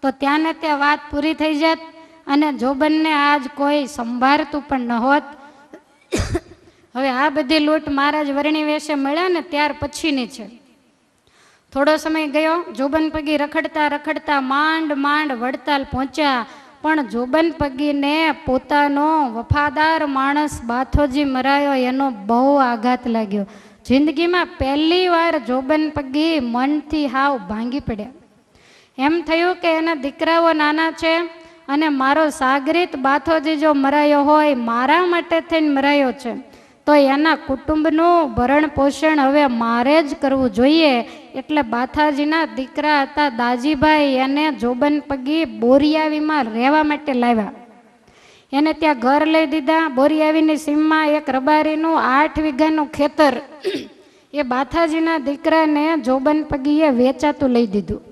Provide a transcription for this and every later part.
તો ત્યાં ને ત્યાં વાત પૂરી થઈ જાત અને જોબનને આજ કોઈ સંભાળતું પણ ન હોત. હવે આ બધી લૂંટ મહારાજ વર્ણી વેશે મળ્યા ને ત્યાર પછીની છે. થોડો સમય ગયો, જોબન પગી રખડતા રખડતા માંડ માંડ વડતાલ પહોંચ્યા. પણ જોબન પગીને પોતાનો વફાદાર માણસ બાથોજી મરાયો એનો બહુ આઘાત લાગ્યો. જિંદગીમાં પહેલી વાર જોબન પગી મનથી હાવ ભાંગી પડ્યા. એમ થયું કે એના દીકરાઓ નાના છે અને મારો સાગરીત બાથોજી જો મરાયો હોય, મારા માટે થઈને મરાયો છે, તો એના કુટુંબનું ભરણ પોષણ હવે મારે જ કરવું જોઈએ. એટલે બાથાજીના દીકરા હતા દાજીભાઈ, એને જોબન પગી બોરિયાવીમાં રહેવા માટે લાવ્યા. એને ત્યાં ઘર લઈ દીધા. બોરિયાવીની સીમમાં એક રબારીનું 8 વીઘાનું ખેતર એ બાથાજીના દીકરાને જોબન પગીએ વેચાતું લઈ દીધું.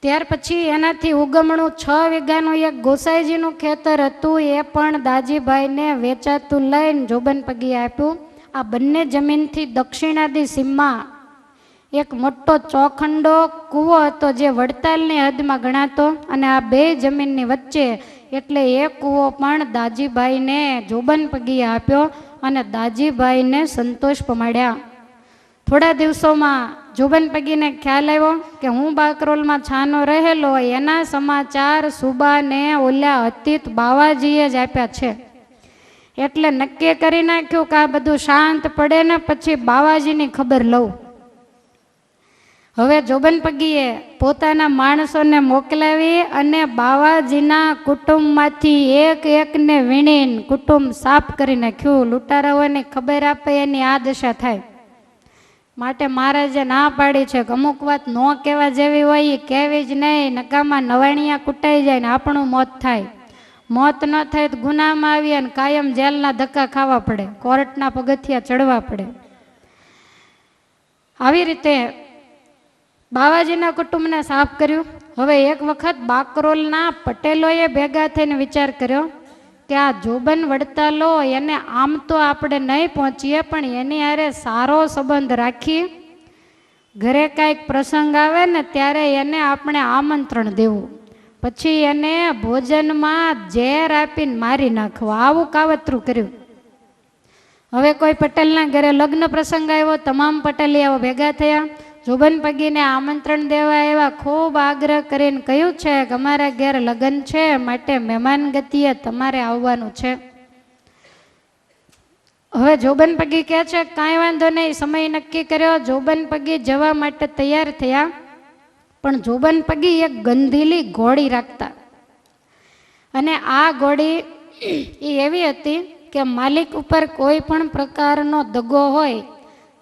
ત્યાર પછી એનાથી ઉગમણું 6 વીઘાનું એક ગોસાઈજીનું ખેતર હતું, એ પણ દાજીભાઈને વેચાતું લઈને જોબન પગીએ આપ્યું. આ બંને જમીનથી દક્ષિણાદી સીમમાં એક મોટો ચોખંડો કૂવો હતો જે વડતાલની હદમાં ગણાતો, અને આ બે જમીનની વચ્ચે, એટલે એ કૂવો પણ દાજીભાઈને જોબન પગીએ આપ્યો અને દાજીભાઈને સંતોષ પમાડ્યા. થોડા દિવસોમાં જોબન પગીને ખ્યાલ આવ્યો કે હું બાકરોલમાં છાનો રહેલો, એના સમાચાર સુબાને ઓલ્યા અતીત બાવાજીએ જ આપ્યા છે. એટલે નક્કી કરી નાખ્યું કે આ બધું શાંત પડે ને પછી બાવાજીની ખબર લઉં. હવે જોબન પગીએ પોતાના માણસોને મોકલાવી અને બાવાજીના કુટુંબમાંથી એક એકને વીણીને કુટુંબ સાફ કરી નાખ્યું. લૂંટારાઓની ખબર આપે એની આ દશા થાય. માટે મહારાજે ના પાડી છે કે અમુક વાત ન કહેવા જેવી હોય એ કહેવી જ નહીં, નકામાં નવાણિયા કૂટાઈ જાય ને આપણું મોત થાય. મોત ન થાય તો ગુનામાં આવી અને કાયમ જેલના ધક્કા ખાવા પડે, કોર્ટના પગથિયા ચડવા પડે. આવી રીતે બાવાજીના કુટુંબને સાફ કર્યું. હવે એક વખત બાકરોલના પટેલોએ ભેગા થઈને વિચાર કર્યો કે આ જોબન વડતાલો એને આમ તો આપણે નહીં પહોંચીએ, પણ એની હારે સારો સંબંધ રાખી ઘરે કાંઈક પ્રસંગ આવે ને ત્યારે એને આપણે આમંત્રણ દેવું, પછી એને ભોજનમાં ઝેર આપીને મારી નાખવા, આવું કાવતરું કર્યું. હવે કોઈ પટેલના ઘરે લગ્ન પ્રસંગ આવ્યો, તમામ પટેલિયાઓ ભેગા થયા. જોબન પગીને આમંત્રણ દેવા એવા ખૂબ આગ્રહ કરીને કહ્યું છે કે અમારા ઘેર લગ્ન છે, માટે મહેમાન ગતિએ તમારે આવવાનું છે. હવે જોબન પગી કહે છે કાંઈ વાંધો નહીં, સમય નક્કી કર્યો. જોબન પગી જવા માટે તૈયાર થયા. પણ જોબન પગી એક ગંધીલી ઘોડી રાખતા, અને આ ઘોડી એ એવી હતી કે માલિક ઉપર કોઈ પણ પ્રકારનો દગો હોય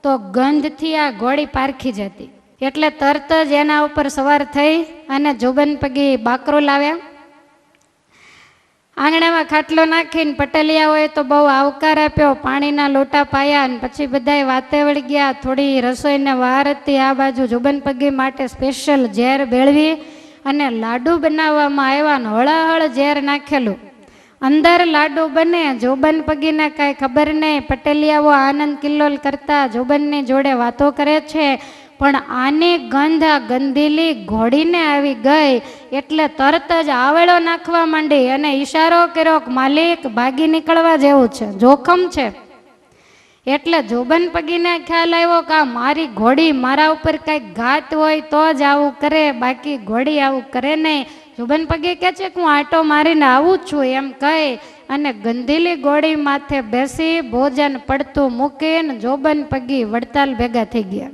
તો ગંધથી આ ઘોડી પારખી જતી. એટલે તરત જ એના ઉપર સવાર થઈ અને જોબન પગી બાકરો લાવ્યા. આંગણામાં ખાટલો નાખીને પટેલિયાઓએ તો બહુ આવકાર આપ્યો, પાણીના લોટા પાયા, અને પછી બધાએ વાતે વળી ગયા. થોડી રસોઈને વાર હતી, આ બાજુ જોબન પગી માટે સ્પેશિયલ ઝેર ભેળવી અને લાડુ બનાવવામાં આવ્યા ને હળાહળ ઝેર નાખેલું. અંદર લાડુ બને, જોબન પગીને કાંઈ ખબર નહીં. પટેલિયાઓ આનંદ કિલ્લોલ કરતા જોબનની જોડે વાતો કરે છે, પણ આની ગંધ આ ગંધીલી ઘોડીને આવી ગઈ. એટલે તરત જ આવેળો નાખવા માંડી અને ઈશારો કર્યો કે માલિક ભાગી નીકળવા જેવું છે, જોખમ છે. એટલે જોબન પગીને ખ્યાલ આવ્યો કે આ મારી ઘોડી મારા ઉપર કાંઈક ઘાત હોય તો જ આવું કરે, બાકી ઘોડી આવું કરે નહીં. જોબન પગી કહે છે કે હું આંટો મારીને આવું છું એમ કહી અને ગંધીલી ઘોડી માથે બેસી ભોજન પડતું મૂકીને જોબન પગી વડતાલ ભેગા થઈ ગયા.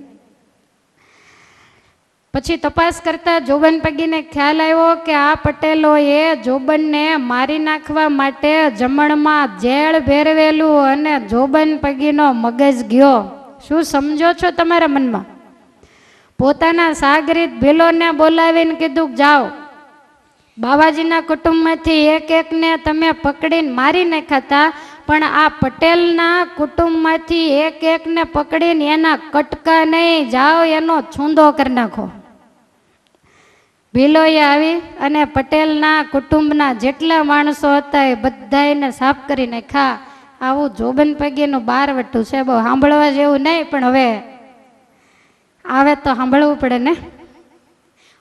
પછી તપાસ કરતા જોબન પગીને ખ્યાલ આવ્યો કે આ પટેલોએ જોબનને મારી નાખવા માટે જમણમાં ઝેર ભેરવેલું અને જોબન પગીનો મગજ ગયો. શું સમજો છો તમારા મનમાં? પોતાના સાગરીત ભીલોને બોલાવીને કીધું જાઓ, બાવાજીના કુટુંબમાંથી એક એકને તમે પકડીને મારી નાખાતા, પણ આ પટેલના કુટુંબમાંથી એક એકને પકડીને એના કટકા નહીં, જાઓ એનો છૂંદો કરી નાખો. ભીલોએ આવી અને પટેલના કુટુંબના જેટલા માણસો હતા એ બધાને સાફ કરી નાખ્યા. આવું જોબન પગીનું બારવટું છે, બહુ સાંભળવા જેવું નહીં, પણ હવે આવે તો સાંભળવું પડે ને.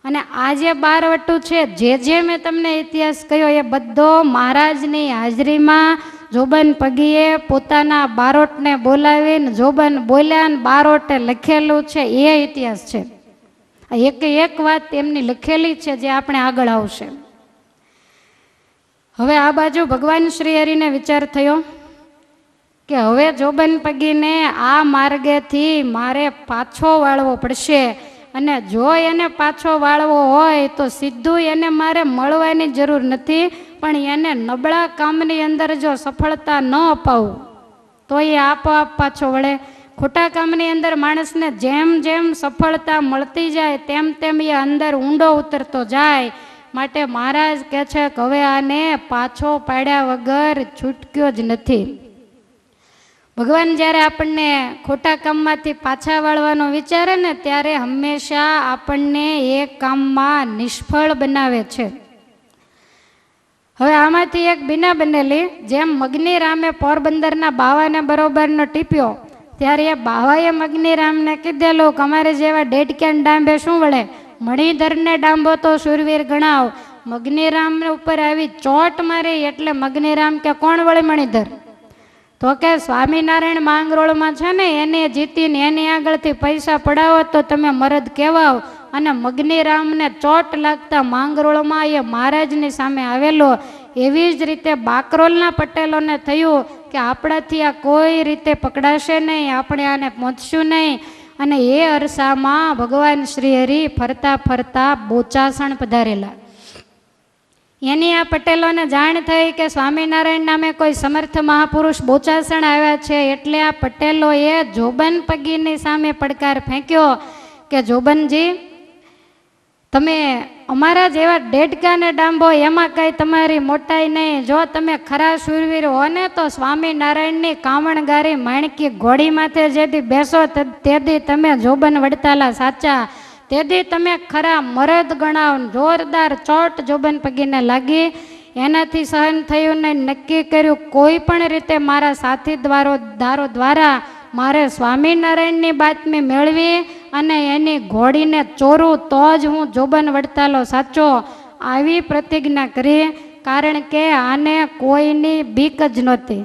અને આ જે 12 વટુ છે, જે મેં તમને ઇતિહાસ કહ્યો એ બધો મહારાજની હાજરીમાં જોબન પગીએ પોતાના બારોટને બોલાવીને જોબન બોલ્યા ને બારોટે લખેલું છે એ ઇતિહાસ છે. એક વાત એમની લખેલી છે જે આપણે આગળ આવશે. હવે આ બાજુ ભગવાન શ્રી હરિને વિચાર થયો કે હવે જોબન પગીને આ માર્ગેથી મારે પાછો વાળવો પડશે, અને જો એને પાછો વાળવો હોય તો સીધું એને મારે મળવાની જરૂર નથી, પણ એને નબળા કામની અંદર જો સફળતા ન અપાવું તો એ આપોઆપ પાછો વળે. ખોટા કામની અંદર માણસને જેમ જેમ સફળતા મળતી જાય તેમ તેમ એ અંદર ઊંડો ઉતરતો જાય. માટે મહારાજ કહે છે કે હવે આને પાછો પાડ્યા વગર છૂટક્યો જ નથી. ભગવાન જ્યારે આપણને ખોટા કામમાંથી પાછા વાળવાનો વિચારે ને ત્યારે હંમેશા આપણને એ કામમાં નિષ્ફળ બનાવે છે. હવે આમાંથી એક બીના બનેલી, જેમ મગની રામે પોરબંદરના બાવાને બરોબરનો ટીપ્યો ત્યારે એ બાવાએ મગની રામને કીધેલું કે અમારે જેવા ડેડક્યાન ડાંબે શું વળે, મણિધરને ડાંબો તો સુરવીર ગણાવ. મગની રામ ઉપર આવી ચોટ મારી એટલે મગની રામ કે કોણ વળે મણિધર? તો કે સ્વામિનારાયણ માંગરોળમાં છે ને એને જીતીને એની આગળથી પૈસા પડાવો તો તમે મરદ કહેવાવ. અને મગની રામને ચોટ લાગતા માંગરોળમાં એ મહારાજની સામે આવેલો. એવી જ રીતે બાકરોલના પટેલોને થયું કે આપણાથી આ કોઈ રીતે પકડાશે નહીં, આપણે આને પહોંચશું નહીં. અને એ અરસામાં ભગવાન શ્રી હરિ ફરતા ફરતા બોચાસણ પધારેલા. એની આ પટેલોને જાણ થઈ કે સ્વામિનારાયણ નામે કોઈ સમર્થ મહાપુરુષ બોચાસણ આવ્યા છે. એટલે આ પટેલોએ જોબન પગીની સામે પડકાર ફેંક્યો કે જોબનજી, તમે અમારા જેવા ડેડકાને ડાંબો એમાં કંઈ તમારી મોટાઈ નહીં. જો તમે ખરા શૂરવીર હો ને તો સ્વામિનારાયણની કામણગારી માણકી ઘોડી માથે જેથી બેસો તેથી તમે જોબન વડતાલા સાચા, તેથી તમે ખરા મરદ ગણાવ. જોરદાર ચોટ જોબન પગીને લાગી. એનાથી સહન થયું ને નક્કી કર્યું કોઈ પણ રીતે મારા સાથીદારો દ્વારા મારે સ્વામિનારાયણની બાતમી મેળવી અને એની ઘોડીને ચોરું તો જ હું જોબન વડતાલો સાચો. આવી પ્રતિજ્ઞા કરી, કારણ કે આને કોઈની બીક જ નહોતી,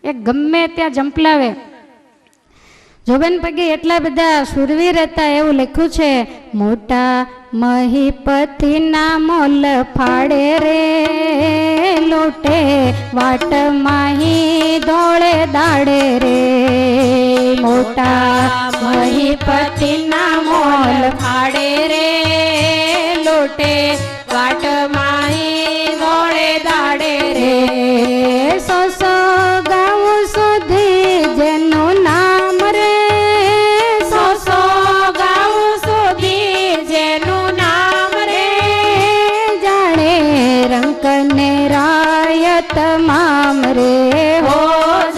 એ ગમે ત્યાં જંપલાવે. જોબન પગી એટલા બધા શૂરવીર હતા એવું લખ્યું છે, મોટા મહીપતિના મોલ ફાડે રે લોટે વાટ માહી ધોળે દાડે રે. મોટા મહીપતિના મોલ ફાડે રે લોટે વાટ માહી ધોળે દાડે રે. સો ગાઉ સુધી જેનું નામ રે, સો ગાઉ સુધી જેનું નામ રે, જાણે રંક ને રાય તમામ રે. હો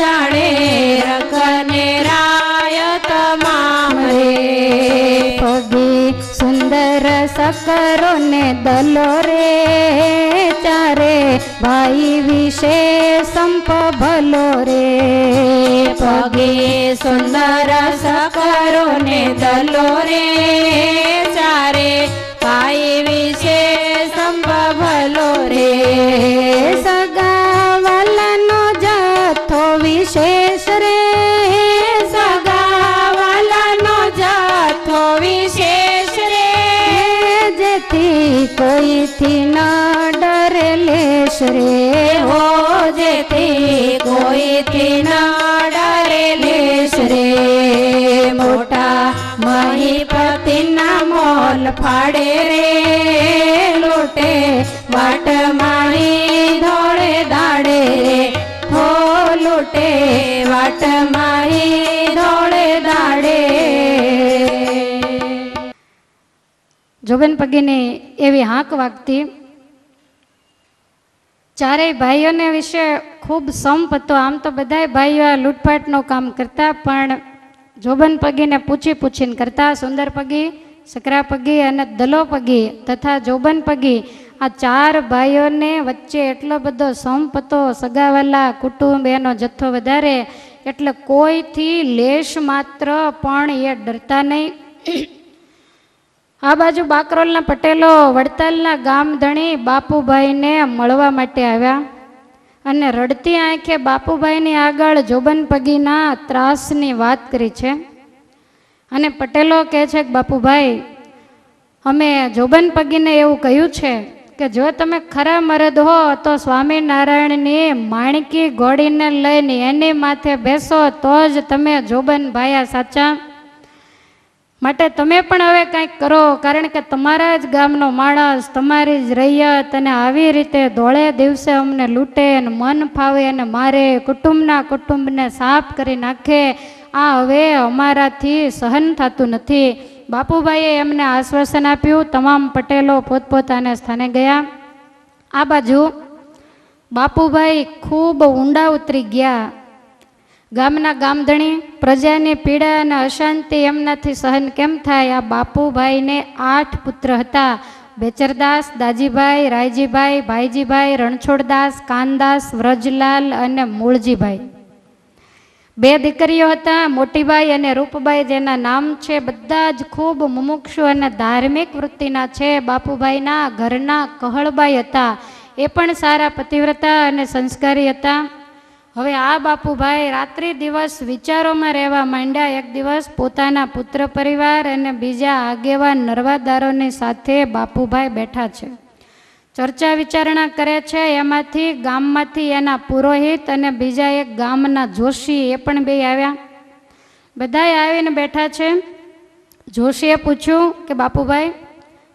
જાણે રંક ને રાય તમામ રે. પગી સુંદર સકરો ને દલો રે, ચારે ભાઈ વિશે સંપ ભલો રે. પગે સુંદર સકરો ને દલો રે, ચારે ભાઈ વિશે સંપ ભલો રે. સગાવાલાનો જથ્થો વિશેષ રે, સગાવાલાનો જથ્થો વિશેષ રે, જેથી કોઈથી ન ડરે લેશ રે. હો જેથી કોઈથી ન ડરે લેશ રે. મોટા મહીપતિના મોલ ફાડે રે લોટે વાટ માહી ધોળે દાડે રે. હો લોટે વાટ માહી ધોળે દાડે. જોબન પગીની એવી હાંક વાગતી. ચારેય ભાઈઓને વિશે ખૂબ સંપ હતો. આમ તો બધાય ભાઈઓ આ લૂંટફાટનું કામ કરતા, પણ જોબન પગીને પૂછીને કરતા. સુંદર પગી, સકરા પગી અને દલો પગી તથા જોબન પગી, આ ચાર ભાઈઓને વચ્ચે એટલો બધો સંપ હતો. સગાવાલા કુટુંબ એનો જથ્થો વધારે, એટલે કોઈથી લેશ માત્ર પણ એ ડરતા નહીં. આ બાજુ બાકરોલના પટેલો વડતાલના ગામ ધણી બાપુભાઈને મળવા માટે આવ્યા અને રડતી આંખે બાપુભાઈની આગળ જોબન પગીના ત્રાસની વાત કરી છે. અને પટેલો કહે છે કે બાપુભાઈ, અમે જોબન પગીને એવું કહ્યું છે કે જો તમે ખરા મરદ હો તો સ્વામિનારાયણની માણકી ઘોડીને લઈને એની માથે બેસો તો જ તમે જોબન ભાયા સાચા. માટે તમે પણ હવે કંઈક કરો, કારણ કે તમારા જ ગામનો માણસ, તમારી જ રૈયત, અને આવી રીતે ધોળે દિવસે અમને લૂંટે અને મન ફાવે અને મારે કુટુંબને સાફ કરી નાખે, આ હવે અમારાથી સહન થતું નથી. બાપુભાઈએ એમને આશ્વાસન આપ્યું. તમામ પટેલો પોતપોતાના સ્થાને ગયા. આ બાજુ બાપુભાઈ ખૂબ ઊંડા ઉતરી ગયા. ગામના ગામધણી પ્રજાની પીડા અને અશાંતિ એમનાથી સહન કેમ થાય? આ બાપુભાઈને 8 પુત્ર હતા. બેચરદાસ, દાજીભાઈ, રાયજીભાઈ, ભાઈજીભાઈ, રણછોડદાસ, કાનદાસ, વ્રજલાલ અને મૂળજીભાઈ. 2 દીકરીઓ હતા, મોટીબાઈ અને રૂપબાઈ, જેના નામ છે. બધા જ ખૂબ મુમુક્ષુ અને ધાર્મિક વૃત્તિના છે. બાપુભાઈના ઘરના કહળબાઈ હતા, એ પણ સારા પતિવ્રતા અને સંસ્કારી હતા. હવે આ બાપુભાઈ રાત્રિ દિવસ વિચારોમાં રહેવા માંડ્યા. એક દિવસ પોતાના પુત્ર પરિવાર અને બીજા આગેવાન નરવાદારોની સાથે બાપુભાઈ બેઠા છે, ચર્ચા વિચારણા કરે છે. એમાંથી ગામમાંથી એના પુરોહિત અને બીજા એક ગામના જોશી, એ પણ બે આવ્યા. બધાએ આવીને બેઠા છે. જોશીએ પૂછ્યું કે બાપુભાઈ,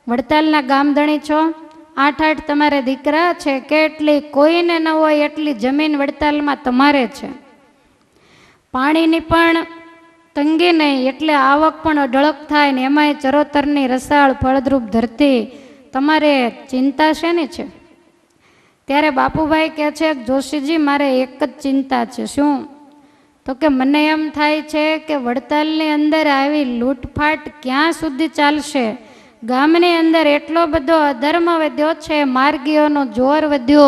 વડતાલના ગામધણી છો, 8 તમારે દીકરા છે, કેટલી કોઈને ન હોય એટલી જમીન વડતાલમાં તમારે છે, પાણીની પણ તંગી નહીં, એટલે આવક પણ અઢળક થાય ને એમાંય ચરોતરની રસાળ ફળદ્રુપ ધરતી, તમારે ચિંતા શેની છે? ત્યારે બાપુભાઈ કહે છે, જોશીજી, મારે એક જ ચિંતા છે. શું? તો કે મને એમ થાય છે કે વડતાલની અંદર આવી લૂંટફાટ ક્યાં સુધી ચાલશે? ગામની અંદર એટલો બધો અધર્મ વધ્યો છે, માર્ગીઓનો જોર વધ્યો,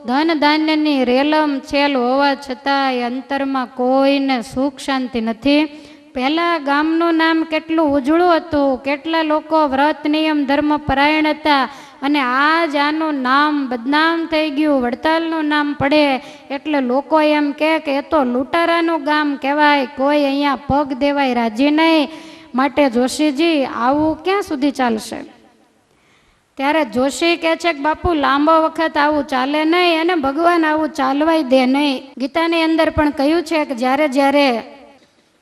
ધન ધાન્યની રેલમ છેલ હોવા છતાં અંતરમાં કોઈને સુખ શાંતિ નથી. પહેલાં ગામનું નામ કેટલું ઉજળું હતું, કેટલા લોકો વ્રત નિયમ ધર્મ પરાયણ હતા, અને આજ આનું નામ બદનામ થઈ ગયું. વડતાલનું નામ પડે એટલે લોકો એમ કહે કે એ તો લૂંટારાનું ગામ કહેવાય, કોઈ અહીંયા પગ દેવાય રાજી નહીં. માટે જોશીજી, આવું ક્યાં સુધી ચાલશે? ત્યારે જોશી કહે છે કે બાપુ, લાંબો વખત આવું ચાલે નહીં, અને ભગવાન આવું ચાલવાય દે નહીં. ગીતાની અંદર પણ કહ્યું છે કે જ્યારે જ્યારે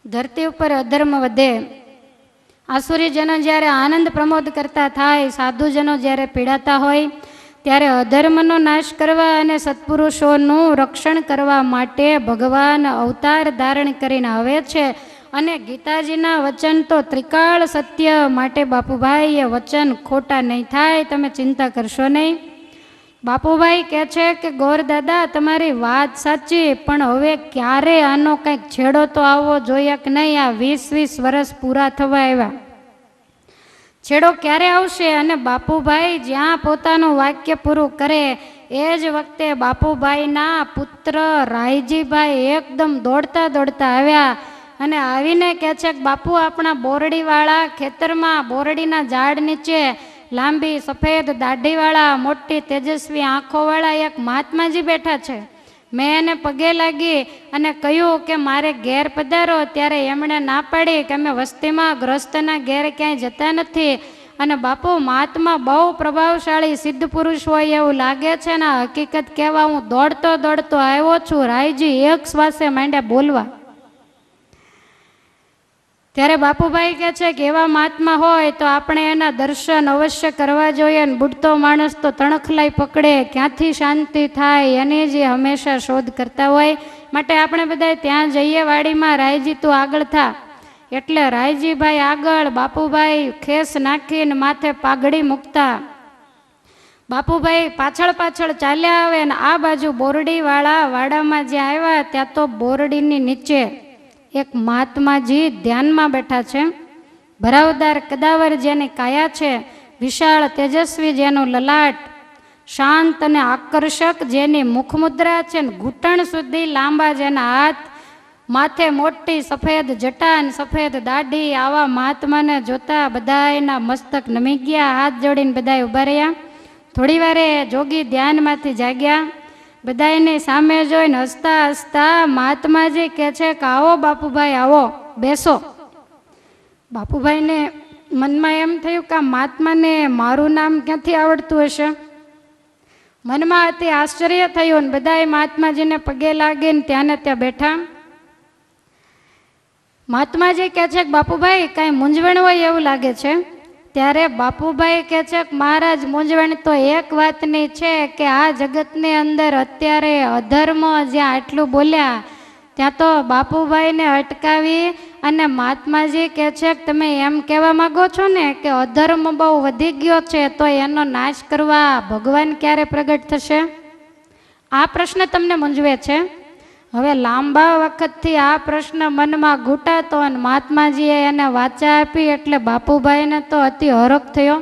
ધરતી ઉપર અધર્મ વધે, આસુરીજનો જ્યારે આનંદ પ્રમોદ કરતા થાય, સાધુજનો જ્યારે પીડાતા હોય, ત્યારે અધર્મનો નાશ કરવા અને સત્પુરુષોનું રક્ષણ કરવા માટે ભગવાન અવતાર ધારણ કરીને આવે છે. અને ગીતાજીના વચન તો ત્રિકાળ સત્ય. માટે બાપુભાઈ, એ વચન ખોટા નહીં થાય, તમે ચિંતા કરશો નહીં. બાપુભાઈ કહે છે કે ગોરદાદા, તમારી વાત સાચી, પણ હવે ક્યારે આનો કંઈક છેડો તો આવવો જોઈએ કે નહીં? આ 20-20 વર્ષ પૂરા થવા આવ્યા, છેડો ક્યારે આવશે? અને બાપુભાઈ જ્યાં પોતાનું વાક્ય પૂરું કરે એ જ વખતે બાપુભાઈના પુત્ર રાયજીભાઈ એકદમ દોડતા દોડતા આવ્યા અને આવીને કહે છે કે બાપુ, આપણા બોરડીવાળા ખેતરમાં બોરડીના ઝાડ નીચે લાંબી સફેદ દાઢીવાળા મોટી તેજસ્વી આંખોવાળા એક મહાત્માજી બેઠા છે. મેં એને પગે લાગી અને કહ્યું કે મારે ઘેર પધારો, ત્યારે એમણે ના પાડી કે અમે વસ્તીમાં ગ્રસ્તના ઘેર ક્યાંય જતા નથી. અને બાપુ, મહાત્મા બહુ પ્રભાવશાળી સિદ્ધ પુરુષ હોય એવું લાગે છે ને હકીકત કહેવા હું દોડતો દોડતો આવ્યો છું. રાયજી એક શ્વાસે માંડ્યા બોલવા. ત્યારે બાપુભાઈ કહે છે કે એવા મહાત્મા હોય તો આપણે એના દર્શન અવશ્ય કરવા જોઈએ. ને બુડતો માણસ તો તણખલાઈ પકડે, ક્યાંથી શાંતિ થાય એની જે હંમેશા શોધ કરતા હોય. માટે આપણે બધા ત્યાં જઈએ વાડીમાં. રાયજી તું આગળ થા. એટલે રાયજીભાઈ આગળ, બાપુભાઈ ખેસ નાખીને માથે પાઘડી મૂકતા, બાપુભાઈ પાછળ પાછળ ચાલ્યા આવે. ને આ બાજુ બોરડીવાળા વાડામાં જ્યાં આવ્યા ત્યાં તો બોરડીની નીચે એક મહાત્માજી ધ્યાનમાં બેઠા છે. ભરાવદાર કદાવર જેની કાયા છે, વિશાળ તેજસ્વી જેનું લલાટ, શાંત અને આકર્ષક જેની મુખમુદ્રા છે, ઘૂંટણ સુધી લાંબા જેના હાથ, માથે મોટી સફેદ જટા અને સફેદ દાઢી, આવા મહાત્માને જોતા બધાયના મસ્તક નમી ગયા. હાથ જોડીને બધાય ઊભા રહ્યા. થોડી વારે જોગી ધ્યાનમાંથી જાગ્યા. બધાયની સામે જોઈને હસતા હસતા મહાત્માજી કહે છે કે આવો બાપુભાઈ, આવો, બેસો. બાપુભાઈને મનમાં એમ થયું કે આ મહાત્માને મારું નામ ક્યાંથી આવડતું હશે. મનમાં અતિ આશ્ચર્ય થયું ને બધાએ મહાત્માજીને પગે લાગીને ત્યાં ને ત્યાં બેઠા. મહાત્માજી કહે છે કે બાપુભાઈ કાંઈ મૂંઝવણ હોય એવું લાગે છે. ત્યારે બાપુભાઈ કહે છે કે મહારાજ, મૂંઝવણ તો એક વાતની છે કે આ જગતની અંદર અત્યારે અધર્મ જ્યાં આટલું બોલ્યા ત્યાં તો બાપુભાઈને અટકાવી અને મહાત્માજી કહે છે કે તમે એમ કહેવા માગો છો ને કે અધર્મ બહુ વધી ગયો છે તો એનો નાશ કરવા ભગવાન ક્યારે પ્રગટ થશે? આ પ્રશ્ન તમને મૂંઝવે છે. હવે લાંબા વખતથી આ પ્રશ્ન મનમાં ઘૂંટાતો અને મહાત્માજીએ એને વાચા આપી એટલે બાપુભાઈને તો અતિ હરખ થયો.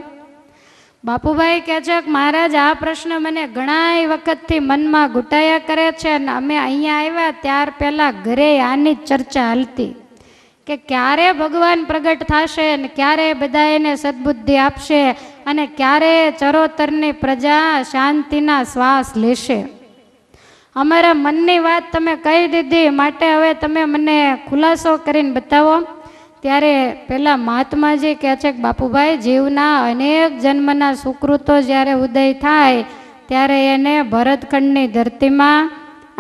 બાપુભાઈ કહે છે કે મહારાજ, આ પ્રશ્ન મને ઘણા વખતથી મનમાં ઘૂંટાયા કરે છે અને અમે અહીંયા આવ્યા ત્યાર પહેલાં ઘરે આની જ ચર્ચા હાલતી કે ક્યારે ભગવાન પ્રગટ થશે અને ક્યારે બધા એને સદબુદ્ધિ આપશે અને ક્યારે ચરોતરની પ્રજા શાંતિના શ્વાસ લેશે. અમારા મનની વાત તમે કહી દીધી, માટે હવે તમે મને ખુલાસો કરીને બતાવો. ત્યારે પેલા મહાત્માજી કહે છે કે બાપુભાઈ, જીવના અનેક જન્મના સુકૃતો જ્યારે ઉદય થાય ત્યારે એને ભરતખંડની ધરતીમાં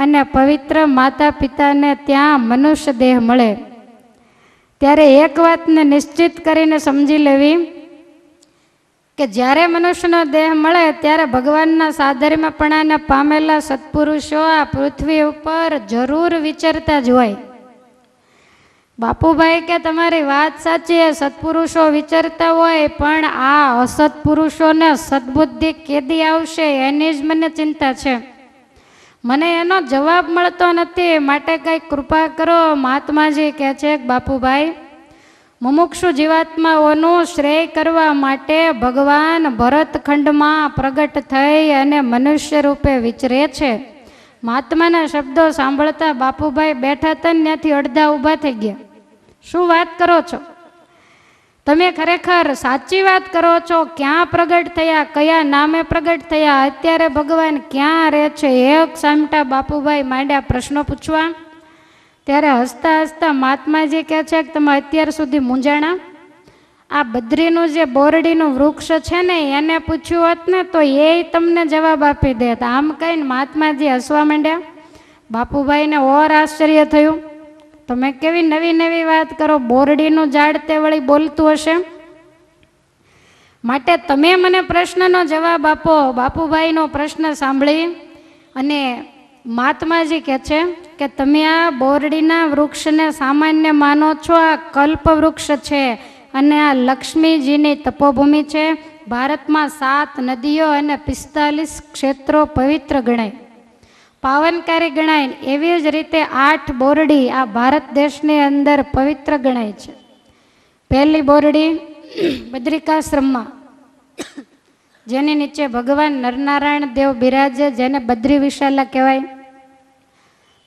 અને પવિત્ર માતા પિતાને ત્યાં મનુષ્ય દેહ મળે. ત્યારે એક વાતને નિશ્ચિત કરીને સમજી લેવી કે જ્યારે મનુષ્યનો દેહ મળે ત્યારે ભગવાનના સાધર્મ્યપણાને પામેલા સત્પુરુષો આ પૃથ્વી ઉપર જરૂર વિચરતા જ હોય. બાપુભાઈ કે તમારી વાત સાચી, સત્પુરુષો વિચરતા હોય, પણ આ અસત્પુરુષોને સદબુદ્ધિ કેદી આવશે એની જ મને ચિંતા છે. મને એનો જવાબ મળતો નથી, માટે કંઈક કૃપા કરો. મહાત્માજી કહે છે કે બાપુભાઈ, મુમુક્ષુ જીવાત્માઓનું શ્રેય કરવા માટે ભગવાન ભરતખંડમાં પ્રગટ થઈ અને મનુષ્ય રૂપે વિચરે છે. મહાત્માના શબ્દો સાંભળતા બાપુભાઈ બેઠા હતા ને ત્યાંથી અડધા ઊભા થઈ ગયા. શું વાત કરો છો? તમે ખરેખર સાચી વાત કરો છો. ક્યાં પ્રગટ થયા, કયા નામે પ્રગટ થયા, અત્યારે ભગવાન ક્યાં રહે છે? એક સામટા બાપુભાઈ માંડ્યા પ્રશ્નો પૂછવા. ત્યારે હસતા હસતા મહાત્માજી કહે છે કે તમે અત્યાર સુધી મૂંઝાણા. આ બદ્રીનું જે બોરડીનું વૃક્ષ છે ને એને પૂછ્યું હોત ને તો એ તમને જવાબ આપી દેત. આમ કહીને મહાત્માજી હસવા માંડ્યા. બાપુભાઈને ઓર આશ્ચર્ય થયું. તમે કેવી નવી નવી વાત કરો, બોરડીનું ઝાડ તે વળી બોલતું હશે. માટે તમે મને પ્રશ્નનો જવાબ આપો. બાપુભાઈનો પ્રશ્ન સાંભળી અને મહાત્માજી કહે છે કે તમે આ બોરડીના વૃક્ષને સામાન્ય માનો છો. આ કલ્પ વૃક્ષ છે અને આ લક્ષ્મીજીની તપોભૂમિ છે. ભારતમાં 7 નદીઓ અને 45 ક્ષેત્રો પવિત્ર ગણાય, પાવનકારી ગણાય. એવી જ રીતે 8 બોરડી આ ભારત દેશની અંદર પવિત્ર ગણાય છે. પહેલી બોરડી બદ્રિકાશ્રમમાં, જેની નીચે ભગવાન નરનારાયણ દેવ બિરાજે, જેને બદ્રી વિશાલા કહેવાય.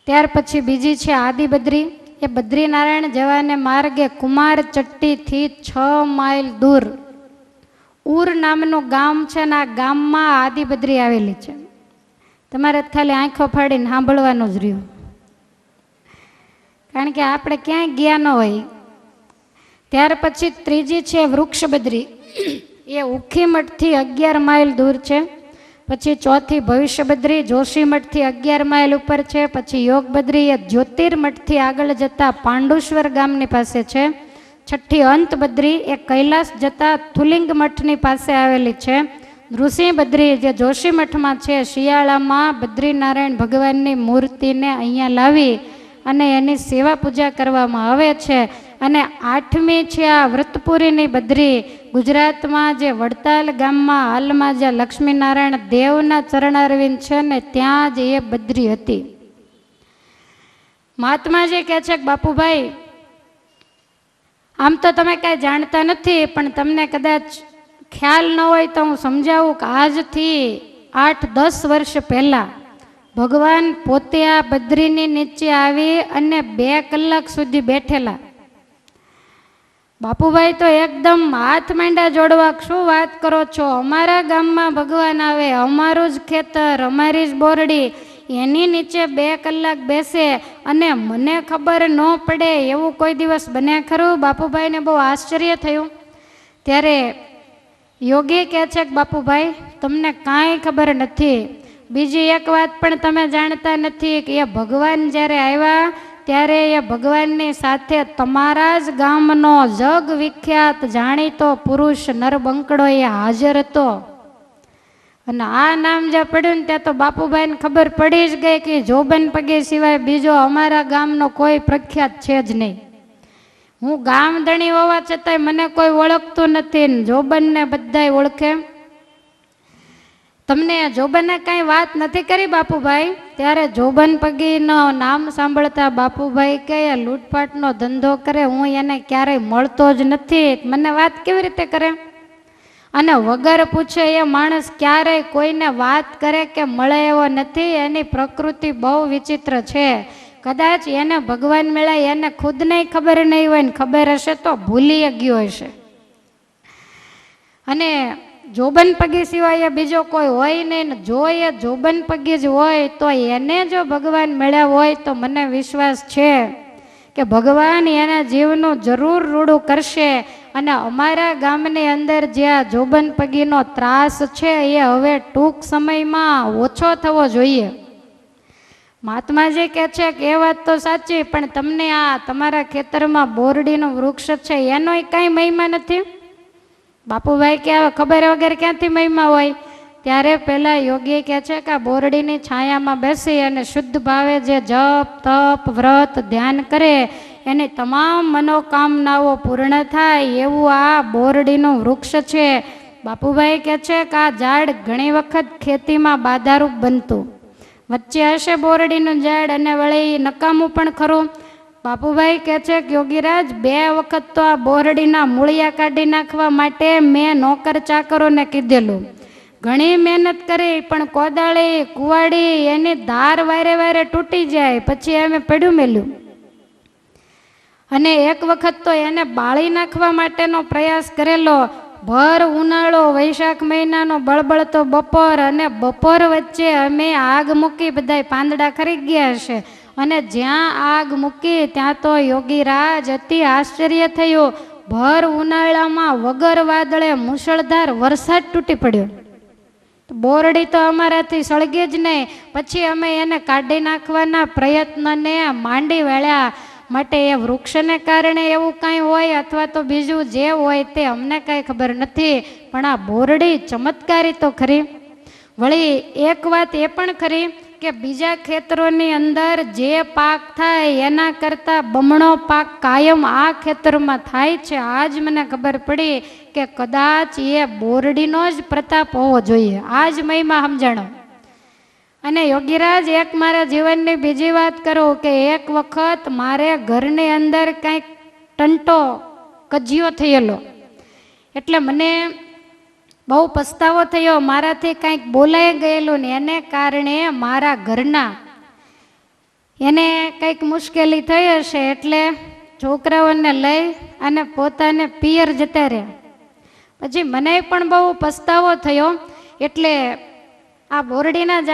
ત્યાર પછી બીજી છે આદિબદ્રી. એ બદ્રીનારાયણ જવાને માર્ગે કુમાર ચટ્ટીથી 6 માઇલ દૂર ઉર નામનું ગામ છે ને આ ગામમાં આદિબદ્રી આવેલી છે. તમારે ખાલી આંખો ફાડીને સાંભળવાનું જ રહ્યું, કારણ કે આપણે ક્યાંય ગયા ન હોય. ત્યાર પછી ત્રીજી છે વૃક્ષબદ્રી. એ ઉખીમઠથી 11 માઇલ દૂર છે. પછી ચોથી ભવિષ્યબદ્રી જોશીમઠથી 11 માઇલ ઉપર છે. પછી યોગબદ્રી એ જ્યોતિર્મઠથી આગળ જતા પાંડુશ્વર ગામની પાસે છે. છઠ્ઠી અંતબદ્રી એ કૈલાસ જતા તુલિંગ મઠની પાસે આવેલી છે. નૃસિંહબદ્રી જે જોશીમઠમાં છે, શિયાળામાં બદ્રીનારાયણ ભગવાનની મૂર્તિને અહીંયા લાવી અને એની સેવા પૂજા કરવામાં આવે છે. અને 8મી છે આ વ્રતપુરીની બદ્રી, ગુજરાતમાં જે વડતાલ ગામમાં હાલમાં જે લક્ષ્મીનારાયણ દેવના ચરણારવિંદ છે ને ત્યાં જ એ બદ્રી હતી. મહાત્માજી કહે છે કે બાપુભાઈ, આમ તો તમે કાંઈ જાણતા નથી, પણ તમને કદાચ ખ્યાલ ન હોય તો હું સમજાવું કે આજથી 8-10 વર્ષ પહેલાં ભગવાન પોતે આ બદ્રીની નીચે આવી અને 2 કલાક સુધી બેઠેલા. બાપુભાઈ તો એકદમ હાથ માંડ્યા જોડવા, શું વાત કરો છો, અમારા ગામમાં ભગવાન આવે, અમારું જ ખેતર, અમારી જ બોરડી, એની નીચે 2 કલાક બેસે અને મને ખબર ન પડે, એવું કોઈ દિવસ બન્યા ખરું? બાપુભાઈને બહુ આશ્ચર્ય થયું. ત્યારે યોગી કહે છે કે બાપુભાઈ તમને કાંઈ ખબર નથી. બીજી એક વાત પણ તમે જાણતા નથી કે એ ભગવાન જ્યારે આવ્યા ત્યારે એ ભગવાનની સાથે તમારા જ ગામનો જગ વિખ્યાત જાણીતો પુરુષ નરબંકડો એ હાજર હતો. અને આ નામ જે પડ્યું ને ત્યાં તો બાપુભાઈને ખબર પડી જ ગઈ કે જોબન પગે સિવાય બીજો અમારા ગામનો કોઈ પ્રખ્યાત છે જ નહીં. હું ગામ ધણી હોવા છતાંય મને કોઈ ઓળખતું નથી, જોબનને બધાય ઓળખે. તમને જોબને કાંઈ વાત નથી કરી બાપુભાઈ? ત્યારે જોબન પગીનો નામ સાંભળતા બાપુભાઈ કે લૂંટપાટનો ધંધો કરે, હું એને ક્યારેય મળતો જ નથી, મને વાત કેવી રીતે કરે? અને વગર પૂછે એ માણસ ક્યારેય કોઈને વાત કરે કે મળે એવો નથી. એની પ્રકૃતિ બહુ વિચિત્ર છે. કદાચ એને ભગવાન મળ્યા એને ખુદને ખબર નહીં હોય ને ખબર હશે તો ભૂલી ગયો હશે. અને જોબન પગી સિવાય બીજો કોઈ હોય નહીં ને જો એ જોબન પગી જ હોય તો એને જો ભગવાન મળ્યા હોય તો મને વિશ્વાસ છે કે ભગવાન એના જીવનું જરૂર રૂડું કરશે. અને અમારા ગામની અંદર જે આ જોબન પગીનો ત્રાસ છે એ હવે ટૂંક સમયમાં ઓછો થવો જોઈએ. મહાત્માજી કહે છે કે એ વાત તો સાચી, પણ તમને આ તમારા ખેતરમાં બોરડીનું વૃક્ષ છે એનોય કાંઈ મહિમા નથી? બાપુભાઈ કે હવે ખબર વગર ક્યાંથી મહિમા હોય? ત્યારે પહેલા યોગી કહે છે કે આ બોરડીની છાયામાં બેસી અને શુદ્ધ ભાવે જે જપ તપ વ્રત ધ્યાન કરે એની તમામ મનોકામનાઓ પૂર્ણ થાય એવું આ બોરડીનું વૃક્ષ છે. બાપુભાઈ કહે છે કે આ ઝાડ ઘણી વખત ખેતીમાં બાધારૂપ બનતું, વચ્ચે હશે બોરડીનું ઝાડ અને વળી નકામું પણ ખરું. બાપુભાઈ કહે છે કે યોગીરાજ 2 વખત તો આ બોરડીના મૂળિયા કાઢી નાખવા માટે મેં નોકર ચાકરોને કીધેલું. ઘણી મહેનત કરી પણ કોદાળી કુવાડી એની ધાર વારે વારે તૂટી જાય, પછી અમે પડ્યું મેલ્યું. અને એક વખત તો એને બાળી નાખવા માટેનો પ્રયાસ કરેલો. ભર ઉનાળો, વૈશાખ મહિનાનો બળબળતો બપોર અને બપોર વચ્ચે અમે આગ મૂકી, બધાય પાંદડા ખરી ગયા હશે, અને જ્યાં આગ મૂકી ત્યાં તો યોગીરાજ અતિ આશ્ચર્ય થયું. ભર ઉનાળામાં વગર વાદળે મુશળધાર વરસાદ તૂટી પડ્યો. બોરડી તો અમારાથી સળગી જ નહીં. પછી અમે એને કાઢી નાખવાના પ્રયત્નને માંડી વળ્યા. માટે એ વૃક્ષને કારણે એવું કાંઈ હોય અથવા તો બીજું જે હોય તે અમને કાંઈ ખબર નથી, પણ આ બોરડી ચમત્કારી તો ખરી. વળી એક વાત એ પણ ખરી કે બીજા ખેતરોની અંદર જે પાક થાય એના કરતાં બમણો પાક કાયમ આ ખેતરમાં થાય છે. આજ મને ખબર પડી કે કદાચ એ બોરડીનો જ પ્રતાપ હોવો જોઈએ. આ જ મહિમા સમજાણો. અને યોગીરાજ એક મારા જીવનની બીજી વાત કરું કે એક વખત મારે ઘરની અંદર કંઈક ટંટો કજિયો થયેલો, એટલે મને બહુ પસ્તાવો થયો. મારાથી કંઈક બોલાઈ ગયેલું ને એને કારણે મારા ઘરના એને કંઈક મુશ્કેલી થઈ હશે, એટલે છોકરાઓને લઈ અને પોતાને પિયર જતા રહ્યા. પછી મને પણ બહુ પસ્તાવો થયો. એટલે આ બોરડીના